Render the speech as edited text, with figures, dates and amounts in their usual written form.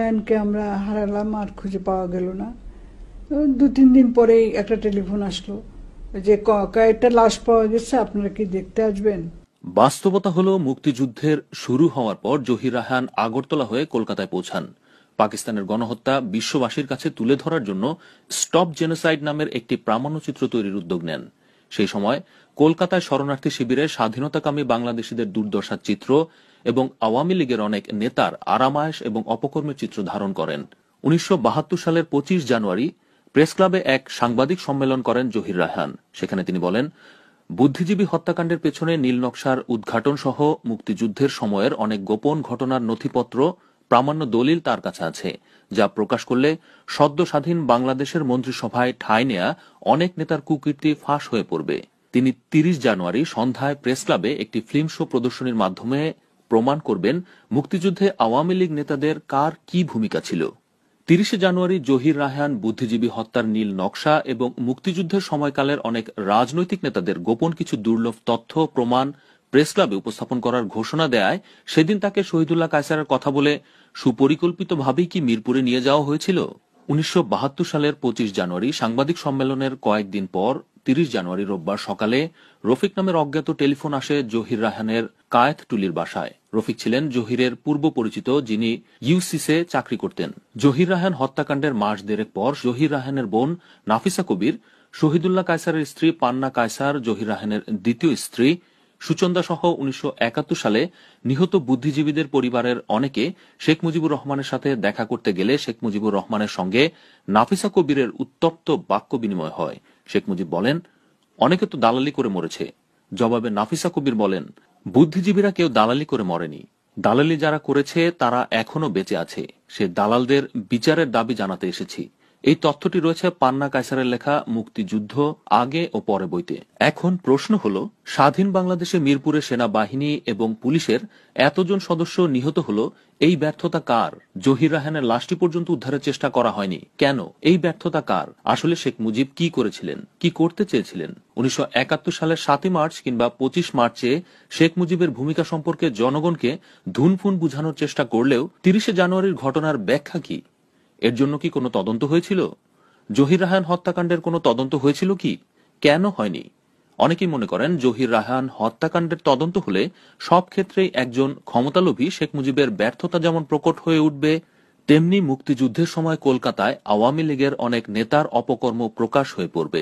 রায়ানকে আমরা হারালাম, আর খুঁজে পাওয়া গেল না। 2-3 দিন পরেই একটা টেলিফোন আসলো যে কয়েকটা লাশ পাওয়া গেছে, আপনারা কি দেখতে আসবেন? বাস্তবতা হলো মুক্তিযুদ্ধের শুরু হওয়ার পর জহির রায়হান আগরতলা হয়ে কলকাতায় পৌঁছান। পাকিস্তানের গণহত্যা বিশ্ববাসীর কাছে তুলে ধরার জন্য স্টপ জেনোসাইড নামের একটি প্রামাণ্যচিত্র তৈরির উদ্যোগ নেন। সেই সময় কলকাতায় শরণার্থী শিবিরে স্বাধীনতাকামী বাংলাদেশিদের দুর্দশার চিত্র এবং আওয়ামী লীগের অনেক নেতার আরামায়েশ এবং অপকর্মের চিত্র ধারণ করেন। 1972 সালের 25 জানুয়ারি প্রেস ক্লাবে এক সাংবাদিক সম্মেলন করেন জহির রায়হান। সেখানে তিনি বলেন, বুদ্ধিজীবী হত্যাকাণ্ডের পেছনে নীল নকশার উদ্ঘাটন সহ মুক্তিযুদ্ধের সময়ের অনেক গোপন ঘটনার নথিপত্র, প্রামাণ্য দলিল তার কাছে আছে, যা প্রকাশ করলে সদ্য স্বাধীন বাংলাদেশের মন্ত্রিসভায় ঠাঁই নেয়া অনেক নেতার কুকীর্তি ফাঁস হয়ে পড়বে। তিনি 30 জানুয়ারি সন্ধ্যায় প্রেস ক্লাবে একটি ফিল্ম শো প্রদর্শনীর মাধ্যমে প্রমাণ করবেন মুক্তিযুদ্ধে আওয়ামী লীগ নেতাদের কার কি ভূমিকা ছিল। 30 জানুয়ারি জহির রায়হান বুদ্ধিজীবী হত্যার নীল নকশা এবং মুক্তিযুদ্ধের সময়কালের অনেক রাজনৈতিক নেতাদের গোপন কিছু দুর্লভ তথ্য প্রমাণ প্রেস ক্লাবে উপস্থাপন করার ঘোষণা দেয়। সেদিন তাকে শহীদুল্লাহ কায়সারের কথা বলে সুপরিকল্পিতভাবেই কি মিরপুরে নিয়ে যাওয়া হয়েছিল? 1972 সালের 25 জানুয়ারি সাংবাদিক সম্মেলনের কয়েকদিন পর 30 জানুয়ারি রোববার সকালে রফিক নামের অজ্ঞাত টেলিফোন আসে জহির রায়হানের কায়েতটুলির বাসায়। রফিক ছিলেন জহিরের পূর্ব পরিচিত, যিনি ইউসিসে চাকরি করতেন। জহির রায়হান হত্যাকাণ্ডের মাস দেড়েক পর জহির রায়হানের বোন নাফিসা কবির, শহীদুল্লাহ কায়সারের স্ত্রী পান্না কায়সার, জহির রায়হানের দ্বিতীয় স্ত্রী সুচন্দা সহ 1971 সালে নিহত বুদ্ধিজীবীদের পরিবারের অনেকে শেখ মুজিবুর রহমানের সাথে দেখা করতে গেলে শেখ মুজিবুর রহমানের সঙ্গে নাফিসা কবিরের উত্তপ্ত বাক্য বিনিময় হয়। শেখ মুজিব বলেন, অনেকে তো দালালি করে মরেছে। জবাবে নাফিসা কবির বলেন, বুদ্ধিজীবীরা কেউ দালালি করে মরেনি। দালালি যারা করেছে তারা এখনো বেঁচে আছে। সে দালালদের বিচারের দাবি জানাতে এসেছি। এই তথ্যটি রয়েছে পান্না কায়সারের লেখা মুক্তিযুদ্ধ আগে ও পরে বইতে। এখন প্রশ্ন হল, স্বাধীন বাংলাদেশে মিরপুরে সেনাবাহিনী এবং পুলিশের এতজন সদস্য নিহত হল, এই ব্যর্থতা কার? জহির রায়হানের লাশটি পর্যন্ত উদ্ধারের চেষ্টা করা হয়নি কেন? এই ব্যর্থতা কার? আসলে শেখ মুজিব কি করেছিলেন, কি করতে চেয়েছিলেন? 1971 সালের 7 মার্চ কিংবা 25 মার্চে শেখ মুজিবের ভূমিকা সম্পর্কে জনগণকে ধুনফুন বুঝানোর চেষ্টা করলেও 30 জানুয়ারির ঘটনার ব্যাখ্যা কি? এর জন্য কি কোনো তদন্ত হয়েছিল? জহির রায়হান হত্যাকাণ্ডের কোনো তদন্ত হয়েছিল কি? কেন হয়নি? অনেকেই মনে করেন জহির রায়হান হত্যাকাণ্ডের তদন্ত হলে সব ক্ষেত্রেই একজন ক্ষমতালোভী শেখ মুজিবের ব্যর্থতা যেমন প্রকট হয়ে উঠবে, তেমনি মুক্তিযুদ্ধের সময় কলকাতায় আওয়ামী লীগের অনেক নেতার অপকর্ম প্রকাশ হয়ে পড়বে।